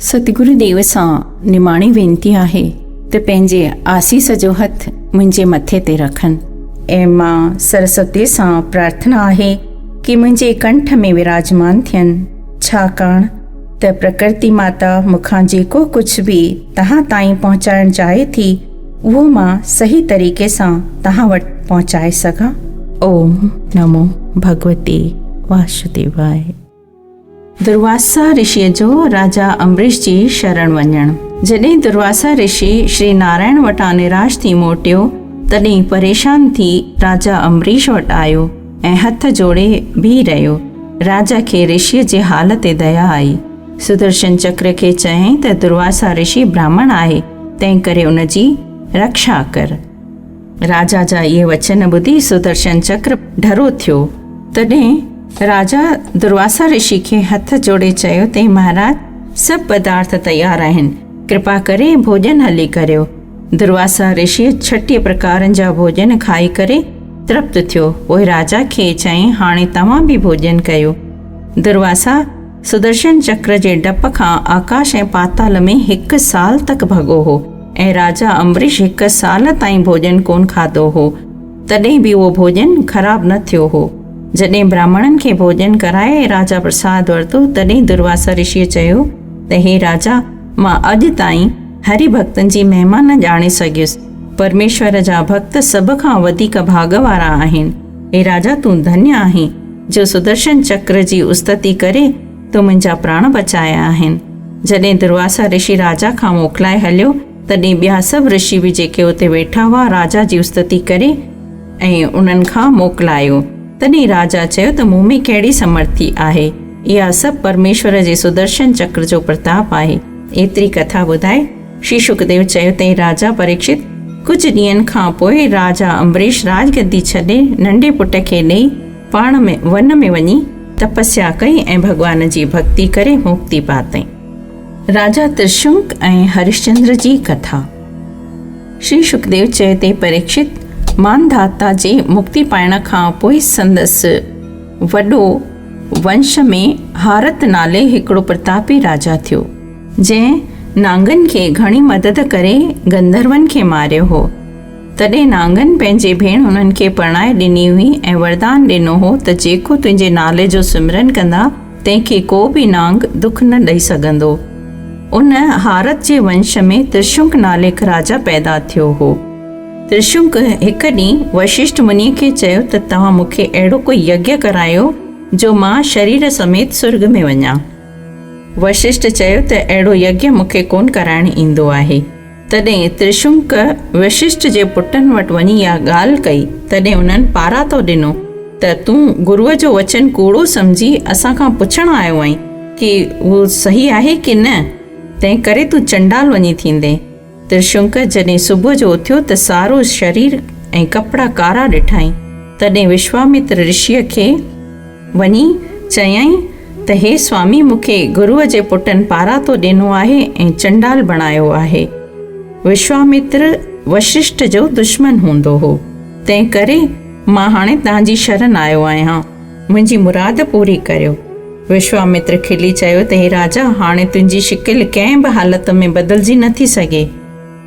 सतगुरुदेव सां निमाणी वेनती आहे त पंहिंजे आसीस जो हथ मुंहिंजे मथे ते रखनि ऐं मां सरस्वती सां प्रार्थना आहे कि मुंहिंजे कंठ में विराजमान थियनि, छाकाणि त प्रकृति माता मूंखां जेको कुझु बि तव्हां ताईं पहुचाइणु चाहे थी उहो मां सही तरीक़े सां तव्हां वटि पहुचाए सघां। ओम नमो भगवते वासुदेवाय। दुर्वासा ऋषिअ जो राजा अम्बरीश जी शरण वञणु। जॾहिं दुर्वासा ऋषि श्री नारायण वटां निराश थी मोटियो तॾहिं परेशान थी राजा अम्बरीश वटि आयो ऐं हथ जोड़े बीह रहियो। राजा खे ऋषिअ जे हाल ते दया आई। सुदर्शन चक्र खे चयईं त दुर्वासा ऋषि ब्राह्मण आहे, तंहिं करे उन जी रक्षा कर। राजा जा इहे वचन ॿुधी सुदर्शन चक्र ढरो थियो। तॾहिं राजा दुर्वासा ऋषि खे हथ जोड़े चयो त महाराज, सभु पदार्थ तयार आहिनि, कृपा करे भोजन हली करियो। दुर्वासा ऋषि 36 प्रकारनि जा भोजन खाई करे तृप्त थियो। पोइ राजा खे चयईं, हाणे तव्हां बि भोजन कयो। दुर्वासा सुदर्शन चक्र जे डप खां आकाश ऐं पाताल में 1 साल तक भॻो हो ऐं राजा अम्बरीश 1 साल ताईं भोजन कोन खाधो हो, तॾहिं बि उहो भोजन ख़राब न थियो हो। जॾहिं ब्राह्मणनि खे भोजन कराए राजा प्रसाद वरितो तॾहिं दुर्वासा ऋषिअ चयो त हे राजा, मां अॼु ताईं हरि भक्तनि जी महिमा न ॼाणे सघियुसि। परमेश्वर जा भक्त सभ खां वधीक भाग वारा आहिनि। हे राजा, तूं धन्य आहीं जो सुदर्शन चक्र जी उस्तति करे तूं मुंहिंजा प्राण बचाया आहिनि। जॾहिं दुर्वासा ऋषि राजा खां मोकिलाए हलियो तॾहिं ॿिया सभु ऋषि बि जेके उते वेठा हुआ राजा जी उस्तति करे ऐं उन्हनि खां मोकिलायो। तॾहिं राजा चयो त मूं में कहिड़ी समर्थी आहे, इहा सभु परमेश्वर जे सुदर्शन चक्र जो प्रताप आहे। एतिरी कथा ॿुधाए श्री शुकदेव चयो त राजा परीक्षित, कुझु ॾींहंनि खां पोइ राजा अम्बरीश राजगद्दी छॾे नंढे पुट खे ॾेई पाण में वन में वञी तपस्या कई ऐं भॻवान जी भक्ति करे मुक्ति पातई। राजा त्रिशुंक ऐं हरिश्चंद्र जी कथा। श्री शुकदेव चयो त परीक्षित, मानधाता जे मुक्ति पाइण खां पोइ संदसि वॾो वंश में हारत नाले हिकिड़ो प्रतापी राजा थियो, जंहिं नांगनि खे घणी मदद करे गंधर्वनि खे मारियो हो। तॾहिं नांगनि पंहिंजे भेण उन्हनि खे परणाए ॾिनी हुई ऐं वरदान ॾिनो हो त जेको तुंहिंजे नाले जो सिमरन कंदा तंहिंखे को बि नांग दुख न ॾेई सघंदो। उन हारत जे वंश में त्रिशुंक नाले हिकु राजा पैदा थियो हो। त्रिशुंक हिकु ॾींहुं वशिष्ठ मुनीअ खे चयो त तव्हां मूंखे अहिड़ो कोई यज्ञ करायो जो मां शरीर समेत स्वर्ग में वञा। वशिष्ठ चयो त अहिड़ो यज्ञ मूंखे कोन कराइणु ईंदो आहे। तॾहिं त्रिशुंक वशिष्ठ जे पुटनि वटि वञी इहा ॻाल्हि कई। तॾहिं उन्हनि पारातो ॾिनो त तूं गुरूअ जो वचन कूड़ो सम्झी असांखां पुछणु आयो आहीं कि उहो सही आहे कि न, तंहिं करे तूं चंडाल वञी थींदे। त्रिशुंक जॾहिं सुबुह जो उथियो त सारो शरीर ऐं कपिड़ा कारा ॾिठाई। तॾहिं विश्वामित्र ऋषिअ खे वञी चयईं त हे स्वामी, मूंखे गुरूअ जे पुटनि पारातो ॾिनो आहे ऐं चंडाल बणायो आहे। विश्वामित्र वशिष्ठ जो दुश्मन हूंदो हो, तंहिं करे मां हाणे तव्हांजी शरण आयो आहियां, मुंहिंजी मुराद पूरी करियो। विश्वामित्र खिली चयो त हे राजा, हाणे तुंहिंजी शिकिल कंहिं बि हालत में बदिलजी नथी सघे।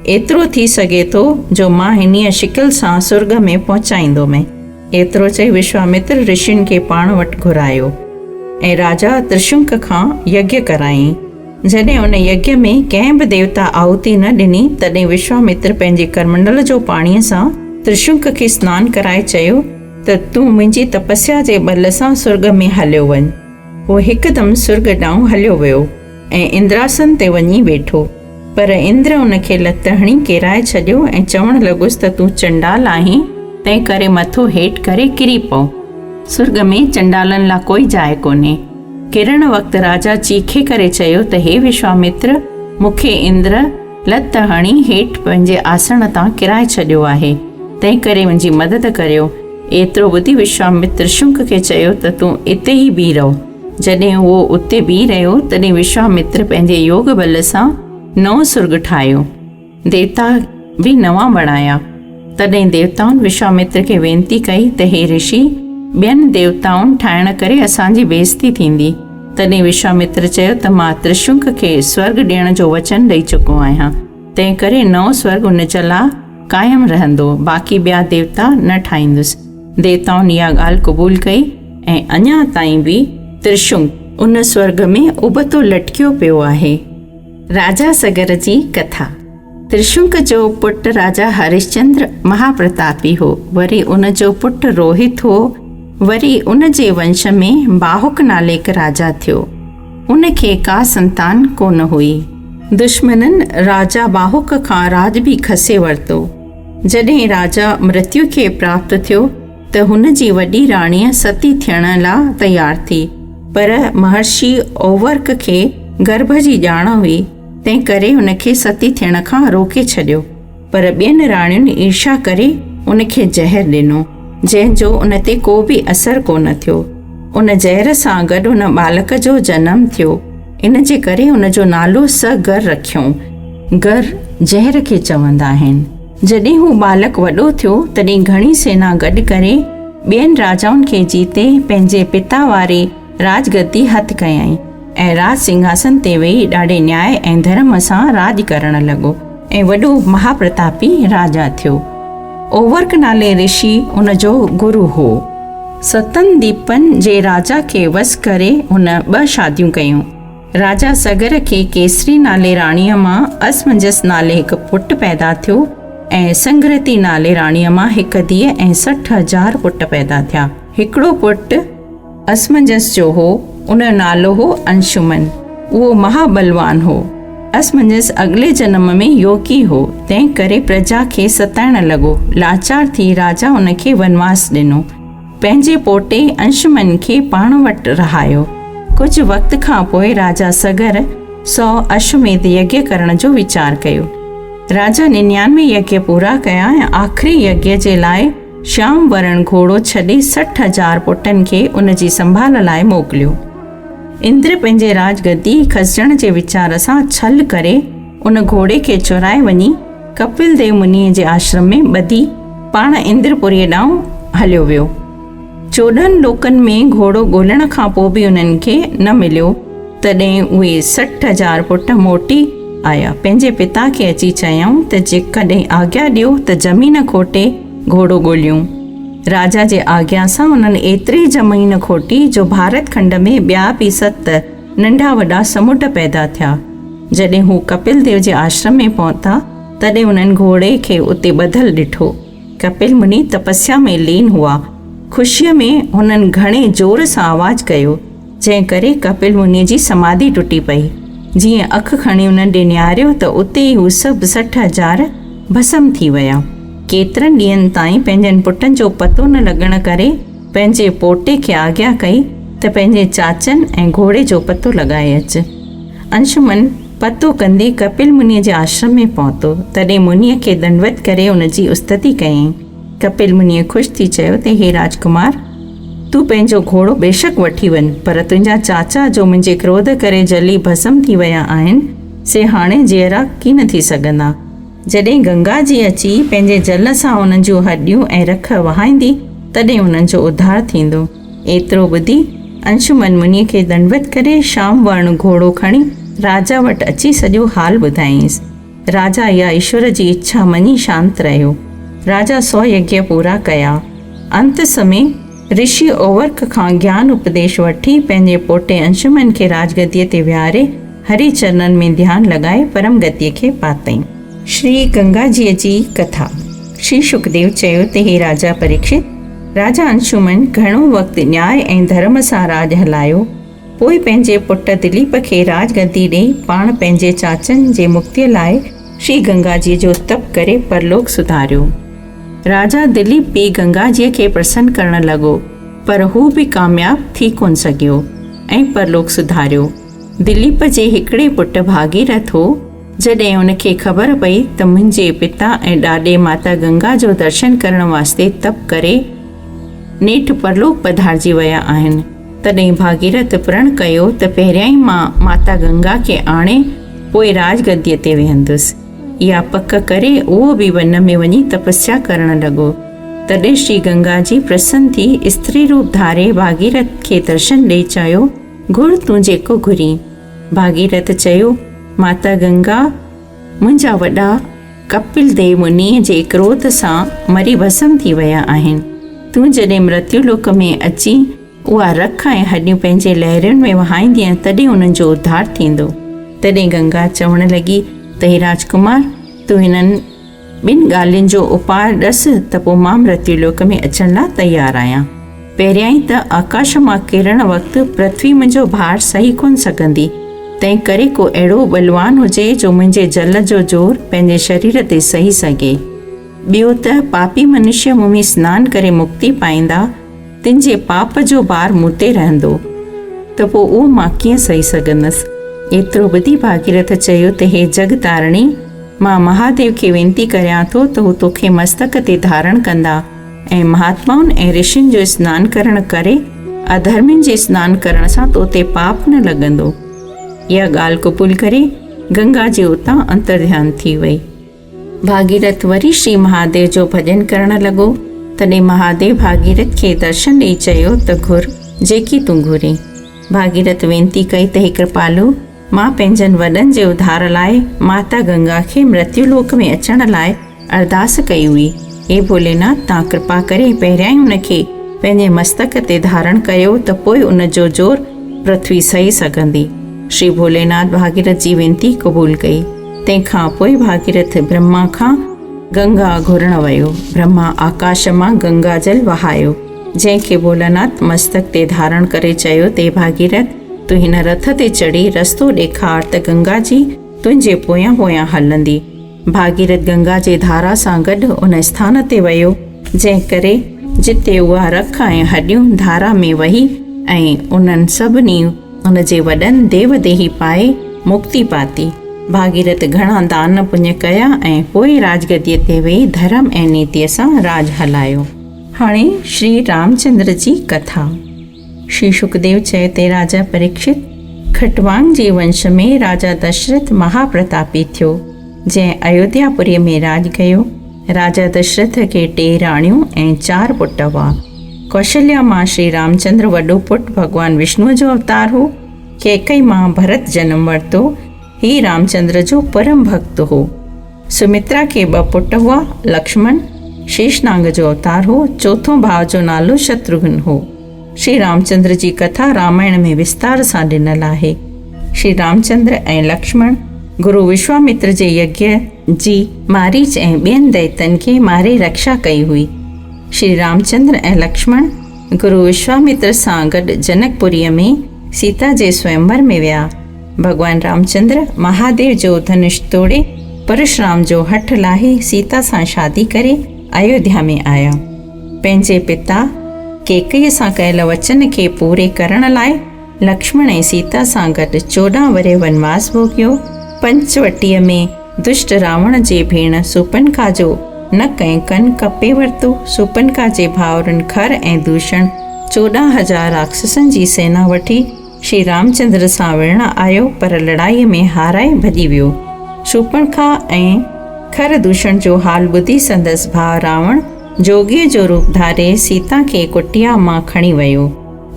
एतिरो थी सघे थो जो मां हिनीअ शिकिल सां स्वर्ग में पहुचाईंदोमि। एतिरो चई विश्वामित्र ऋषियुनि खे पाण वटि घुरायो ऐं राजा त्रिशुंक खां यज्ञ करायईं। जॾहिं उन यज्ञ में कंहिं बि देवता आहुति न ॾिनी तॾहिं विश्वामित्र पंहिंजे करमंडल जो पाणीअ सां त्रिशुंक खे सनानु कराए चयो त तूं मुंहिंजी तपस्या जे बल सां स्वर्ग में हलियो वञ। उहो हिकदमि स्वर्ग ॾांहुं हलियो वियो ऐं इंद्रासन ते वञी वेठो। पर इंद्र उन खे लत हणी किराए छॾियो ऐं चवणु लॻुसि त तूं चंडाल आहीं, तंहिं करे मथो हेठि करे किरी पओ। स्वर्ग में चंडालनि लाइ कोई जाइ कोन्हे। किरण वक़्तु राजा चीखे करे चयो त हे विश्वामित्र, मूंखे इंद्र लत हणी हेठि पंहिंजे आसन तां किराए छॾियो आहे, तंहिं करे मुंहिंजी मदद करियो। एतिरो ॿुधी विश्वामित्र त्रिशुंक खे चयो त तूं इते ई बीह रहो। जॾहिं उहो उते बीह रहियो तॾहिं विश्वामित्र पंहिंजे योग बल सां नओं स्वर्ग ठाहियो। देवता बि नवां बणाया। तॾहिं देवताउनि विश्वामित्र खे वेनती कई त हे ऋषि, ॿियनि देवताउनि ठाहिण करे असांजी बेइज़ती थींदी। तॾहिं विश्वामित्र चयो त मां त्रिशुंक खे स्वर्ग ॾियण जो वचन ॾेई चुको आहियां, तंहिं करे नओं स्वर्ग उन जे लाइ क़ाइमु रहंदो, बाक़ी ॿिया देवता न ठाहींदुसि। देवताउनि इहा ॻाल्हि क़बूल कई ऐं अञा ताईं बि त्रिशुंक उन स्वर्ग में उबतो लटकियो पियो आहे। राजा सगर जी कथा। त्रिशुंक जो पुटु राजा हरिश्चंद्र महाप्रतापी हो। वरी उन जो पुटु रोहित हो। वरी उन जे वंश में बाहुक नाले हिकु राजा थियो। उन खे का संतान कोन हुई। दुश्मननि राजा बाहुक खां राज बि खसे वरितो। जॾहिं राजा मृत्यु खे प्राप्त थियो त हुन जी वॾी राणीअ सती थियण लाइ तयार थी, पर महर्षि ओवर्क खे गर्भ जी ॼाण हुई, तंहिं करे उन खे सती थियण खां रोके छॾियो। पर ॿियनि राणियुनि ईर्ष्या करे उन खे ज़हर ॾिनो, जंहिंजो उन ते को बि असरु कोन थियो। उन ज़हर सां गॾु उन बालक जो जनमु थियो। इन जे करे उन जो नालो सगर रखियऊं। गर ज़हर खे चवंदा आहिनि। जॾहिं हू बालक वॾो थियो तॾहिं घणी सेना गॾु करे ॿियनि राजाउनि खे जीते पंहिंजे पिता वारी राजगद्दी हथु कयईं ऐं राज सिंघासन ते वेही ॾाढे न्याय ऐं धर्म सां राज करणु लॻो ऐं वॾो महाप्रतापी राजा थियो। ओवर्क नाले ऋषि उन जो गुरु हो। सतनि दीपनि जे राजा खे वस करे हुन 2 शादियूं कयूं। राजा सगर खे केसरी नाले राणीअ मां असमंजस नाले हिकु पुटु पैदा थियो ऐं संग्रती नाले राणीअ मां हिकु धीअ ऐं 60,000 पुट पैदा थिया। हिकिड़ो पुटु असमंजस जो हो, उन जो नालो हो अंशुमन। उहो महाबलवान हो। असमंजस अॻिले जन्म में योगी हो, तंहिं करे प्रजा खे सताइण लॻो। लाचार थी राजा उन खे वनवास ॾिनो। पंहिंजे पोटे अंशुमन खे पाण वटि रहायो। कुझु वक़्त खां पोइ राजा सगर 100 अश्वमेध यज्ञ करण जो वीचार कयो। राजा 99 यज्ञ पूरा कया ऐं आख़िरी यज्ञ जे लाइ श्याम वरण घोड़ो छॾे 60,000 पुटनि खे उन जी संभाल लाइ मोकिलियो। इंद्र पंहिंजे राजगद्दी खसजण जे वीचार सां छल करे उन घोड़े खे चुराए वञी कपिल देव मुनीअ जे आश्रम में ॿधी पाण इंद्रपुरीअ ॾांहुं हलियो वियो। 14 लोकनि में घोड़ो ॻोल्हण खां पोइ बि उन्हनि खे न मिलियो। तॾहिं उहे 60,000 पुट मोटी आया। पंहिंजे पिता खे अची चयऊं त जेकॾहिं आज्ञा ॾियो त ज़मीन खोटे घोड़ो ॻोल्हियूं। राजा जे आज्ञा सां उन्हनि एतिरी ज़मीन खोटी जो भारत खंड में ॿिया बि 7 नंढा वॾा समुंड पैदा थिया। जॾहिं हू कपिल देव जे आश्रम में पहुता तॾहिं उन्हनि घोड़े खे उते ॿधल ॾिठो। कपिल मुनि तपस्या में लीन हुआ। ख़ुशीअ में हुननि घणे ज़ोर सां आवाज़ कयो, जंहिं करे कपिल मुनीअ जी समाधि टुटी पई। जीअं अखि खणी उन्हनि ॾे निहारियो त उते ई हू सभु 60,000 भस्म थी विया। केतिरनि ॾींहंनि ताईं पंहिंजनि पुटनि जो पतो न लॻण करे पंहिंजे पोटे खे आज्ञा कई त पंहिंजे चाचनि ऐं घोड़े जो पतो लॻाए अचु। अंशुमन पतो कंदे कपिल मुनीअ जे आश्रम में पहुतो। तॾहिं मुनीअ खे दंडवत करे उन जी उस्तति कयईं। कपिल मुनीअ ख़ुशि थी चयो त हे राजकुमार, तूं पंहिंजो घोड़ो बेशक वठी वञ, पर तुंहिंजा चाचा जो मुंहिंजे क्रोध करे जली भस्म थी विया आहिनि, से हाणे जहिड़ा की न थी सघंदा। जॾहिं गंगा जी अची पंहिंजे जल सां उन्हनि जूं हॾियूं ऐं रख वहाईंदी तॾहिं उन्हनि जो उद्धार थींदो। एतिरो ॿुधी अंशुमन मुनीअ खे दंडवत करे श्याम वर्ण घोड़ो खणी राजा वटि अची सॼो हाल ॿुधाईंसि। राजा इहा ईश्वर जी इच्छा मञी शांत रहियो। राजा 100 यज्ञ पूरा कया। अंत समय ऋषि ओवर्क खां ज्ञान उपदेश वठी पंहिंजे पोटे अंशुमन खे राजगद्दीअ ते विहारे हरि चरणनि में ध्यानु लॻाए परम गतिअ खे पातईं। श्री गंगाजीअ जी कथा। श्री शुकदेव चयो त हे राजा परीक्षित, राजा अंशुमन घणो वक़्तु न्याय ऐं धर्म सां राज हलायो। पोइ पंहिंजे पुट दिलीप खे राजगद्दी ॾेई पाण पंहिंजे चाचनि जे मुक्तीअ लाइ श्री गंगाजीअ जो तप करे परलोक सुधारियो। राजा दिलीप बि गंगाजीअ खे प्रसन्न करण लॻो, पर हू बि कामयाब थी कोन सघियो ऐं परलोक सुधारियो। दिलीप जे हिकिड़े पुटु भागीरथ हो। जॾहिं उनखे ख़बर पई त मुंहिंजे पिता ऐं ॾाॾे माता गंगा जो दर्शन करण वास्ते तप करे नेठि परलोक पधारजी विया आहिनि, तॾहिं भागीरथ प्रण कयो त पहिरियां ई मां माता गंगा खे आणे पोइ राजगद्दीअ ते वेहंदुसि। इहा पक करे उहो बि वन में वञी तपस्या करण लॻो। तॾहिं श्री गंगा जी प्रसन्न थी स्त्री रूप धारे भागीरथ खे दर्शन ॾेई चयो, घुर तूं जेको घुरी। भागीरथ चयो, माता गंगा, मुंहिंजा वॾा कपिल देव मुनीअ जे क्रोध सां मरी भस्म थी विया आहिनि। तूं जॾहिं मृत्युलोक में अची उहा रख ऐं हॾियूं पंहिंजे लहरुनि में वहाईंदीअ तॾहिं उन्हनि जो उद्धार थींदो। तॾहिं गंगा चवणु लॻी त हे राजकुमार, तूं हिननि ॿिनि ॻाल्हियुनि जो उपाय ॾस त पोइ मां मृत्युलोक में अचण लाइ तयारु आहियां। पहिरियां ई त आकाश मां किरण वक़्तु पृथ्वी मुंहिंजो भार सही कोन सघंदी, तंहिं करे को अहिड़ो बलवान हुजे जो मुंहिंजे जल जो ज़ोर पंहिंजे शरीर ते सही सघे। ॿियो त पापी मनुष्य मूं में सनानु करे मुक्ति पाईंदा, तिन जे पाप जो भार मूं ते रहंदो, त पोइ उहो मां कीअं सही सघंदसि। एतिरो ॿुधी भागीरथ चयो त हे जग तारणी, मां महादेव खे वेनती करियां थो त हू तोखे मस्तक ते धारण कंदा ऐं महात्माउनि ऐं ऋषियुनि जो सनानु करण करे अधर्मियुनि जे सनानु करण सां तो ते पाप न लॻंदो। इहा ॻाल्हि क़बूल करे गंगा जे उतां अंतर्ध्यान थी वई। भागीरथ वरी श्री महादेव जो भॼन करण लॻो। तॾहिं महादेव भागीरथ खे दर्शन ॾेई चयो त घुर जेकी तूं घुरी। भागीरथ वेनती कई त हे कृपालु, मां पंहिंजनि वॾनि जे उद्धार लाइ माता गंगा खे मृत्युलोक में अचण लाइ अरदास कई हुई। हे भोलेनाथ, तव्हां कृपा करे पहिरियां ई हुनखे पंहिंजे मस्तक ते धारण कयो त पोइ उन जो ज़ोर पृथ्वी सही सघंदी। श्री भोलेनाथ भागीरथ जी वेनती क़बूल कई। तंहिंखां पोइ भागीरथ ब्रह्मा खां गंगा घुरण वियो। ब्रह्मा आकाश मां गंगा जल वहायो, जंहिंखे भोलेनाथ मस्तक ते धारण करे चयो ते भागीरथ, तूं हिन रथ ते चढ़ी रस्तो ॾेखार त गंगा जी तुंहिंजे पोयां पोयां हलंदी। भागीरथ गंगा जे धारा सां गॾु उन स्थान ते वियो, जंहिं करे जिते उहा रख ऐं हॾियूं धारा में वही ऐं उन्हनि सभिनी उन जे वॾनि देव देही पाए मुक्ति पाती। भागीरथ घणा दान पुण्य कया ऐं पोइ राजगद्दीअ ते वेही धर्म ऐं नीतिअ सां राज हलायो। हाणे श्री रामचंद्र जी कथा। श्री सुखदेव चए ते राजा परीक्षित, खटवांग जे वंश में राजा दशरथ महाप्रतापी थियो, जंहिं अयोध्यापुरी में राज कयो। राजा दशरथ खे 2 राणियूं ऐं 4 पुट हुआ। कौशल्या मां श्री रामचंद्र वॾो पुटु भॻवान विष्णुअ जो अवतार हो। कैकई मां भरत जनम वरितो, ही रामचंद्र जो परम भक्त हो। सुमित्रा के 2 पुट हुआ, लक्ष्मण शेषनाग जो अवतार हो। चौथों भाउ जो नालो शत्रुघ्न हो। श्री रामचंद्र जी कथा रामायण में विस्तार सां ॾिनल आहे। श्री रामचंद्र ऐं लक्ष्मण गुरु विश्वामित्र जे यज्ञ जी मारीच ऐं ॿियनि दैतनि खे मारे रक्षा कई हुई। श्री रामचंद्र ऐं लक्ष्मण गुरु विश्वामित्र सां गॾु जनकपुरीअ में सीता जे स्वयंवर में विया। भगवान रामचंद्र महादेव जो धनुष तोड़े परशुराम जो हठ लाहे सीता सां शादी करे अयोध्या में आया। पंहिंजे पिता कैकईअ सां कयल वचन खे पूरे करण लाइ लक्ष्मण ऐं सीता सां गॾु 14 वरे वनवास भोगियो। पंचवटीअ में दुष्ट रावण जे भेण सुपनखा जो नक ऐं कन कपे वरितो। सुपनखा जे भाउरनि खर ऐं दूषण 14,000 राक्षसनि जी सेना वठी श्री रामचंद्र सां विढ़ण आयो, पर लड़ाईअ में हाराए भॼी वियो। शूर्पणखा ऐं खर दूषण जो हाल ॿुधी संदसि भाउ रावण जोगीअ जो रूप धारे सीता खे कुटिया मां खणी वियो।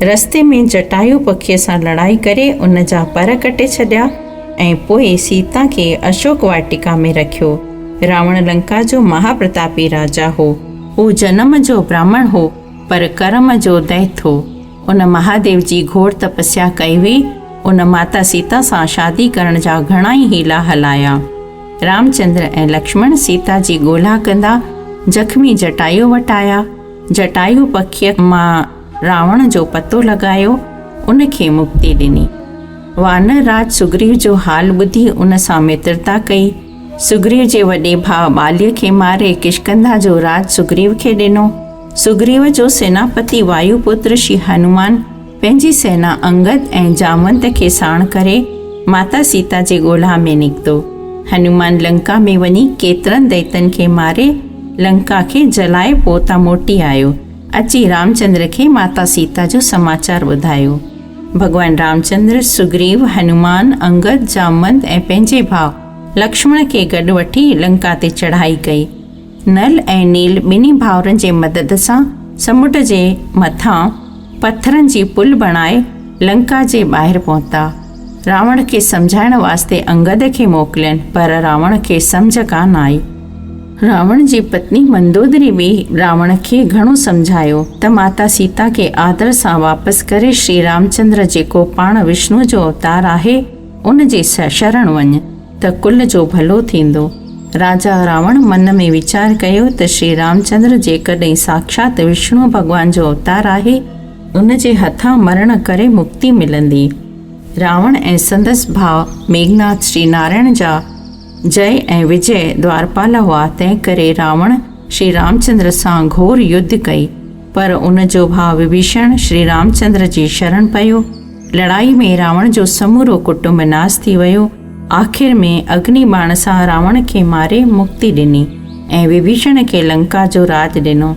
रस्ते में जटायु पखीअ सां लड़ाई करे उन जा पर कटे छॾिया ऐं पोइ सीता खे अशोक वाटिका में रखियो। रावण लंका जो महाप्रतापी राजा हो। हू जनम जो ब्राह्मण हो, पर कर्म जो दैत हो। उन महादेव जी घोर तपस्या कई हुई। उन माता सीता सां शादी करण जा घणा ई हीला हलाया। रामचंद्र ऐं लक्ष्मण सीता जी ॻोल्हा कंदा जख्मी जटायु वटि आया। जटायु पखीअ मां रावण जो पतो लॻायो, उन खे मुक्ति ॾिनी। वानर राज सुग्रीव जो हाल ॿुधी उन सां मित्रता कई। सुग्रीव जे वॾे भाउ बालीअ खे मारे किष्किंधा जो राज सुग्रीव खे ॾिनो। सुग्रीव जो सेनापति वायुपुत्र श्री हनुमान पंहिंजी सेना अंगद ऐं जामवंत खे साण करे माता सीता जे ॻोल्हा में निकितो। हनुमान लंका में वञी केतिरनि दैतनि खे मारे लंका खे जलाए पोता मोटी आयो। अची रामचंद्र खे माता सीता जो समाचार ॿुधायो। भॻवान रामचंद्र सुग्रीव हनुमान अंगद जामवंत ऐं पंहिंजे भाउ लक्ष्मण खे गॾु वठी लंका ते चढ़ाई कई। नल ऐं नील ॿिन्ही भाउरनि जे मदद सां समुंड जे मथां पत्थरनि जी पुल बणाए लंका जे ॿाहिरि पहुता। रावण खे सम्झाइण वास्ते अंगद खे मोकिलियनि, पर रावण खे सम्झ कान आई। रावण जी पत्नी मंदोदरी बि रावण खे घणो सम्झायो त माता सीता खे आदर सां वापसि करे श्री रामचंद्र जेको पाण विष्णु जो अवतार आहे उन जे शरण वञ त कुल जो भलो थींदो। राजा रावण मन में वीचार कयो त श्री रामचंद्र जेकॾहिं साक्षात विष्णु भॻवान जो अवतार आहे उन जे हथां मरण करे मुक्ति मिलंदी। रावण ऐं संदसि भाउ मेघनाथ श्री नारायण जा जय ऐं विजय द्वारपाल हुआ, तंहिं करे रावण श्री रामचंद्र सां घोर युद्ध कई, पर उन जो भाउ विभीषण श्री रामचंद्र जी शरण पियो। लड़ाई में रावण जो समूरो कुटुंब नाश थी वियो। आख़िर में अग्नि बाण सां रावण खे मारे मुक्ति ॾिनी ऐं विभीषण खे लंका जो राज ॾिनो।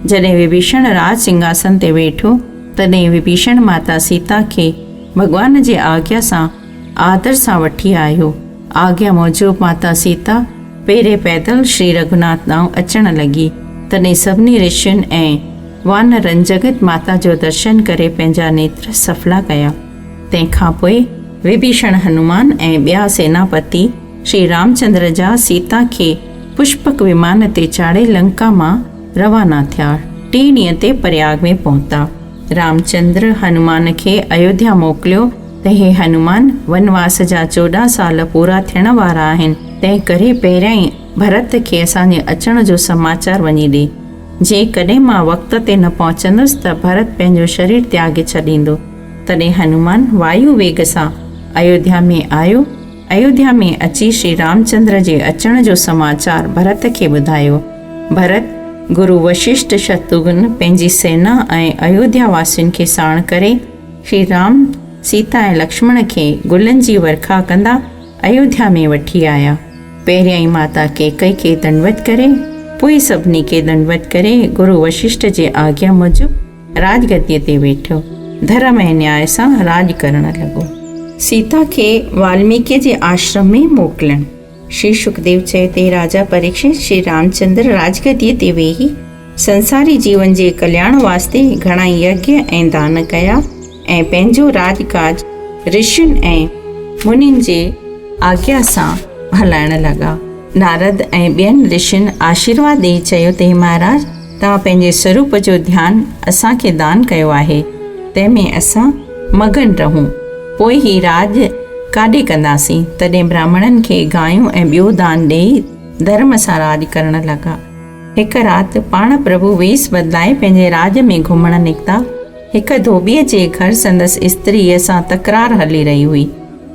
जॾहिं विभीषण राज सिंहासन ते वेठो तॾहिं विभीषण माता सीता खे भॻवान जे आज्ञा सां आदर सां वठी आयो। आज्ञा मूजिबि माता सीता पहिरें पैदल श्री रघुनाथ ॾांहुं अचण लॻी। तॾहिं सभिनी ऋषियुनि ऐं वानरनि जगत माता जो दर्शन करे पंहिंजा नेत्र सफला कया। तंहिंखां पोइ विभीषण हनुमान ऐं ॿिया सेनापति श्री रामचंद्र जा सीता खे पुष्पक विमान ते चाढ़े लंका मां रवाना थिया। 3 ॾींहं ते प्रयाग में पहुता। रामचंद्र हनुमान खे अयोध्या मोकिलियो त हे हनुमान, वनवास जा 14 साल पूरा थियण वारा आहिनि, तंहिं करे पहिरियां ई भरत खे असांजे अचण जो समाचार वञी ॾे। जेकॾहिं मां वक़्त ते न पहुचंदुसि त भरत पंहिंजो शरीर त्यागे छॾींदो। तॾहिं हनुमान वायु वेग सां अयोध्या में आयो। अयोध्या में अची श्री रामचंद्र जे अचण जो समाचार भरत खे ॿुधायो। भरत गुरु वशिष्ठ शत्रुघ्न पंहिंजी सेना ऐं अयोध्या वासियुनि खे साण करे श्री राम सीता ऐं लक्ष्मण खे गुलनि जी वर्खा कंदा अयोध्या में वठी आया। पहिरियां ई माता कैकई खे दंडवत करे, पोइ सभिनी खे दंडवत करे गुरु वशिष्ठ जे आज्ञा मूजिबि राजगद्दीअ ते वेठो, धर्म ऐं न्याय सां राज करण लॻो। सीता खे वाल्मीकि जे आश्रम में मोकिलणु। श्री सुखदेव चए ते राजा परीक्षित श्री रामचंद्र राजगद्दीअ ते वेही संसारी जीवन जे कल्याण वास्ते घणा यज्ञ ऐं दान कया ऐं पंहिंजो राजकाज ऋषियुनि ऐं मुनियुनि जे आज्ञा सां हलाइण लॻा। नारद ऐं ॿियनि ऋषियुनि आशीर्वाद ॾेई चयो त हे महाराज, तव्हां पंहिंजे स्वरूप जो ध्यानु असांखे दान कयो आहे, तंहिंमें असां मगन रहूं, पोइ ई राज काॾे कंदासीं। तॾहिं ब्राह्मणनि खे गायूं ऐं ॿियो दान ॾेई धर्म सां राज करण लॻा। हिकु राति पाण प्रभु वेस बदिलाए पंहिंजे राज में घुमण निकिता। हिकु धोबीअ जे घर संदसि स्त्रीअ सां तकरार हली रही हुई।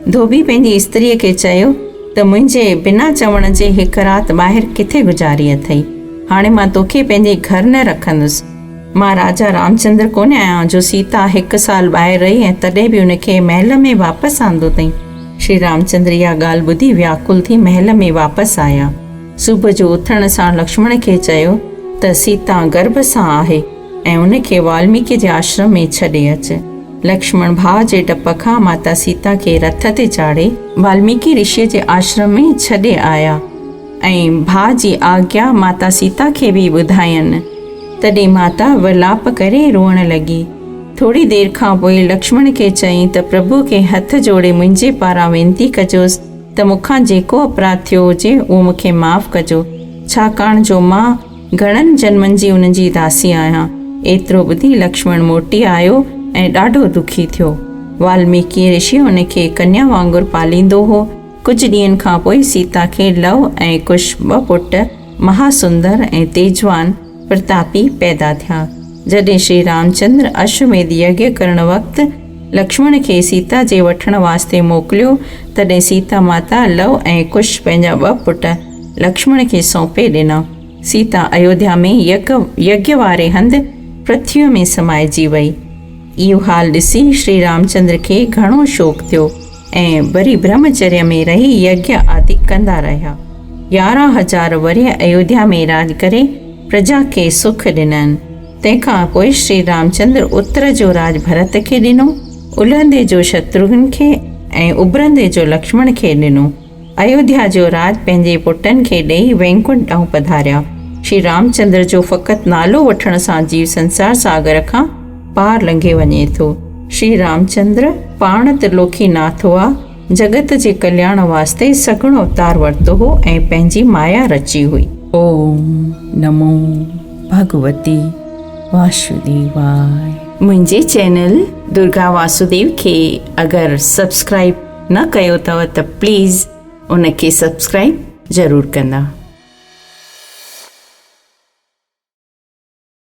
धोबी पंहिंजी स्त्रीअ खे चयो त मुंहिंजे बिना चवण जे हिकु राति ॿाहिरि किथे गुज़ारी अथई। हाणे मां तोखे पंहिंजे घर न रखंदुसि। मां राजा रामचंद्र कोन आहियां जो सीता 1 साल ॿाहिरि रही ऐं तॾहिं बि उनखे महल में वापसि आंदो अथई। श्री रामचंद्र इहा ॻाल्हि ॿुधी व्याकुल थी महल में वापसि आया। सुबुह जो उथण सां लक्ष्मण खे चयो त सीता गर्भ सां आहे ऐं उनखे वाल्मीकि जे आश्रम में छॾे अच। लक्ष्मण भाउ जे डप खां माता सीता खे रथ ते चाढ़े वाल्मीकि ऋषिअ जे आश्रम में छॾे आया ऐं भाउ जी आज्ञा माता सीता खे बि ॿुधायनि। तॾहिं माता विलाप करे रोअण लॻी। थोरी देरि खां पोइ लक्ष्मण खे चयईं त प्रभु खे हथ जोड़े मुंहिंजे पारां वेनती कजोसि त मूंखां जेको अपराध थियो हुजे उहो मूंखे माफ़ कजो, छाकाणि जो मां घणनि जन्मनि जी उन जी दासी आहियां। एतिरो ॿुधी लक्ष्मण मोटी आयो ऐं ॾाढो दुखी थियो। वाल्मीकि ऋषि हुनखे कन्या वांगुरु पालींदो हो। कुझु ॾींहंनि खां पोइ सीता खे लव ऐं कुश 2 पुट महासुंदर ऐं तेजवान प्रतापी पैदा थिया। जॾहिं श्री रामचंद्र अश्वमेध यज्ञ करण वक़्तु लक्ष्मण खे सीता जे वठण वास्ते मोकिलियो, तॾहिं सीता माता लव ऐं कुश पंहिंजा 2 पुट लक्ष्मण खे सौंपे ॾिना। सीता अयोध्या में यज्ञ वारे हंधि पृथ्वीअ में समाइजी वई। इहो हाल ॾिसी श्री रामचंद्र खे घणो शोक थियो ऐं वरी ब्रह्मचर्य में रही यज्ञ आदि कंदा रहिया। 11,000 वर्ष अयोध्या में राज करे प्रजा खे सुख ॾिननि। तंहिंखां पोइ श्री रामचंद्र उत्तर जो राज भरत खे ॾिनो, उलहंदे जो शत्रुघ्न खे ऐं उभरंदे जो लक्ष्मण खे ॾिनो। अयोध्या जो राज पंहिंजे पुटनि खे ॾेई वैकुंठ ॾांहुं पधारिया। श्री रामचंद्र जो फ़क़ति नालो वठण सां जीव संसार सागर खां पार लंघे वञे थो। श्री रामचंद्र पाण त्रिलोकीनाथ हुआ, जगत जे कल्याण वास्ते सघणो अवतार वरितो हो ऐं पंहिंजी माया रची हुई। ओम नमो भगवती वासुदेवाय। मुंहिंजे चैनल दुर्गा वासुदेव खे अगरि सब्सक्राइब न कयो अथव त प्लीज़ उनखे सब्सक्राइब ज़रूरु कंदा।